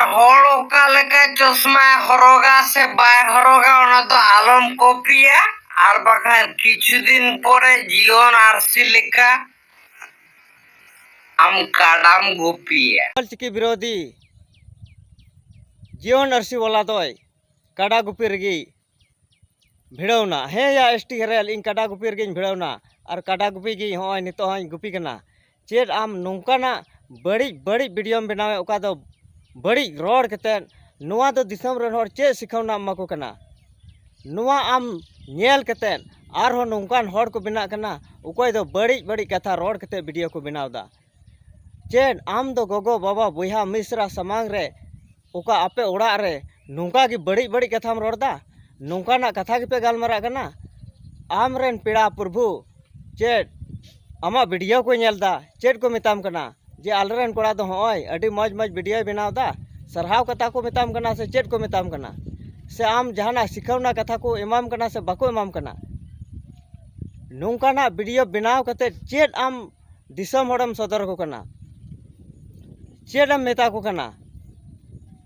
हर ओका लेका चश्मा हरोगा से बाय हरोगा ओना तो आलम कॉपिया और बाखान किछु दिन परे जीवन आरसी लेका हम काडाम गोपिया चिकी विरोधी जीवन आरसी वाला दोय काडा गुपी रगी भिड़ौना हे या एसटी हेरेल इन काडा गुपी रगी भिड़ौना और काडा गुपी गी होय नितो हई गुपी कना चेद आम नोंकाना बड़ी बड़ी वीडियो बनावे ओका दो बड़ी रोड कते नुआ दो दिसम रन हर चे सिखावना एमाको कना नुआ आम नेल कते आर हो नोंकान हर को बिना कना ओकय दो बड़ी बड़ी कथा रोड कते वीडियो को बनावदा चेद आम दो गोगो बाबा बुहा मिश्रा समांग रे ओका आपे ओड़ा रे नोंका की बड़ी बड़ी कथाम रोड़दा नोंकाना कथा के पे गालमारा कना आम रेन पेड़ा प्रभु चेद आमा वीडियो को नेलदा चेद को मिताम कना जे आलरेन कोड़ा दो होय अडी मौज मौज वीडियो बनावदा सरहाव कथा को मिताम कना से चेद को मिताम कना से आम जहाना सिखावना कथा को इमाम कना से बाको इमाम कना नोंकाना वीडियो बनाव कते चेद आम दिसम होड़म सदर को कना चेद आम मेता को कना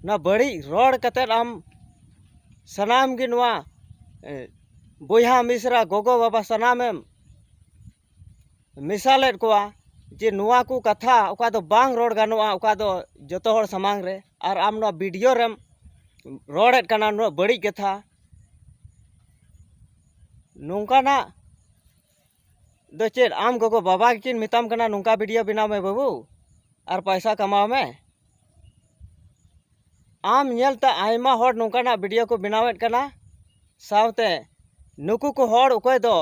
ना बड़ी रोड कते आम सनाम गी नुआ बुहा मिश्रा गोगो बाबा सनामेम मिसालेट कोआ जे नुआ को कथा ओका दो बांग रोड गानोआ ओका दो जतो हर समांग रे और आम नुआ वीडियो रेम रोडेट कना नुआ बड़ी कथा नोंकाना दो चेद आम गोगो बाबा किन मिताम कना नोंका वीडियो बनाव में बाबू और पैसा कमाओ में आम नेलता आयमा हर नोंकाना वीडियो को बनावेट कना सावते नुकु को हर ओकय दो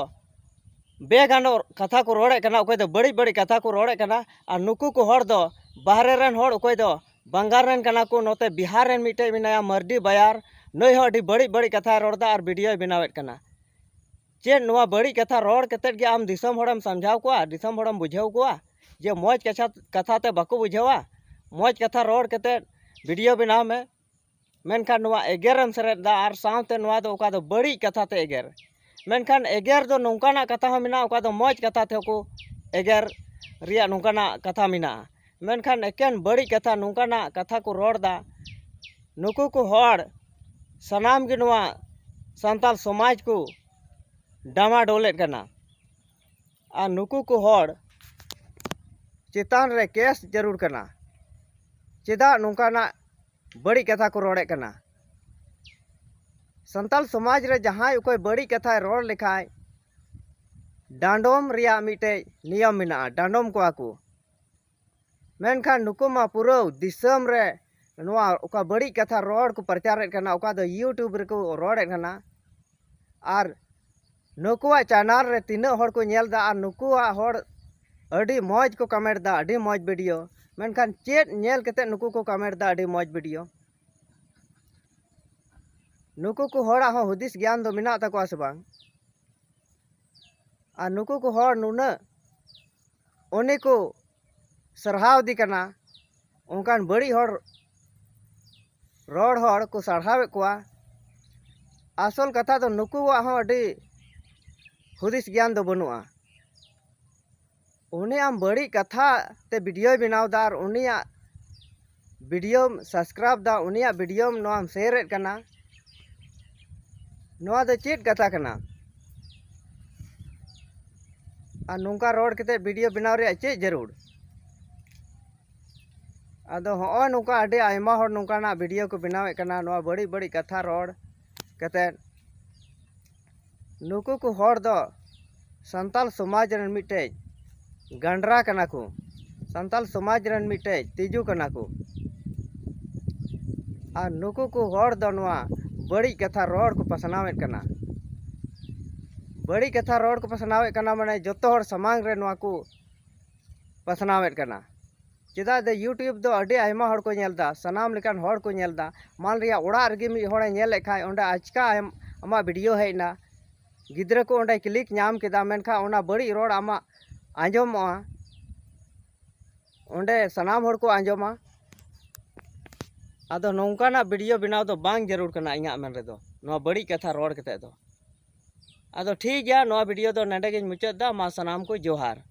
बेगानो कथा को रोड़े कना ओकय दो बड़ी बड़ी कथा को रोड़े कना और नुकु को हर दो बाहरे रेन हर ओकय दो बंगाल रेन कना को नोते बिहार रेन मिटे बिनाया मर्दी बयार नई हो अडी बड़ी बड़ी कथा रोड़दा और वीडियो बनावेट कना चेद नुआ बड़ी कथा रोड़ कते गे आम दिसम होड़म समझाव कोआ दिसम होड़म बुझाव कोआ जे मौज कथा ते बाको बुझावा मौज कथा रोड़ कते वीडियो बनाव में मेनखान नुआ एगेरम सेरेदा और सावते नुआ दो ओका दो बड़ी कथा ते एगेर मेनखान एगेर दो नोंकाना कथा हो मिना ओका दो मौज कथा थे को एगेर रिया नोंकाना कथा मिना मेनखान एकेन बड़ी कथा नोंकाना कथा को रोड़दा नुकु को हर सनाम गे नुआ सांताल समाज को डामा डोलेट कना और नुकु को हर चितान रे केस जरूर कना चेदा नोंकाना बड़ी कथा को रोड़े कना संताल समाज रे जहां कोई बड़ी कथा रोड़ लिखाय डांडोम रिया मिटे नियम मिना डांडोम को आकू मेनखान नुकु मा पूरा दिसम रे नुआ ओका बड़ी कथा रोड़ को प्रचार कना ओका दो यूट्यूब रे को रोड़े कना और नुकुआ चैनल रे तीना हर को नेलदा और नुकुआ हर अडी मौज को कमेंट दा अडी मौज वीडियो मेनखान चेद नेल कते नुकु को कमेंट दा अडी मौज वीडियो नुकु को हड़ा हो हुदिस ज्ञान दो मिना तको से बांग और नुकु को हड़ नुना उन्हीं को सरहाव दी कना उनकान बड़ी हड़ रोड हड़ को सरहावे कोआ आसल कथा तो नुकु हो अडी हुदिस ज्ञान दो बनुआ उन्हें आम बड़ी कथा ते वीडियो बनावदा और उनिया वीडियो सब्सक्राइब दा उनिया वीडियो नो आम शेयर कना नुआ दो चेद कथा कना और नोंका रोड कते वीडियो बनाव रे चेद जरूर आदो हो नोंका अडी आयमा हर नोंकाना वीडियो को बनावे कना नुआ बड़ी बड़ी कथा रोड कते नुकु को हर दो संताल समाज रन मिटे गंडरा कना को संताल समाज रन मिटे तिजू कना को और नुकु को हर दो नुआ बड़ी कथा रोड को पसनावे कना बड़ी कथा रोड को पसनावे कना माने जतो हर समांग रे नुआ को पसनावे कना चेदा दे यूट्यूब दो अडी आयमा हर को नेलदा सनाम लेकान हर को नेलदा मान रिया ओड़ा रगे मी होड़े नेल लेखाय ओंडे आजका आमा वीडियो हेना गिद्रा को ओंडे क्लिक नाम केदा मेनखा ओना बड़ी रोड आमा आंजोमा ओंडे सनाम हर को आंजोमा आदो नोंकाना वीडियो बनाव दो बांग जरूर कना इङा मेन रे दो नुआ बड़ी कथा रोड कते दो आदो ठीक गया नुआ वीडियो दो नडे गे मुचाद दा मा सनाम को जोहार।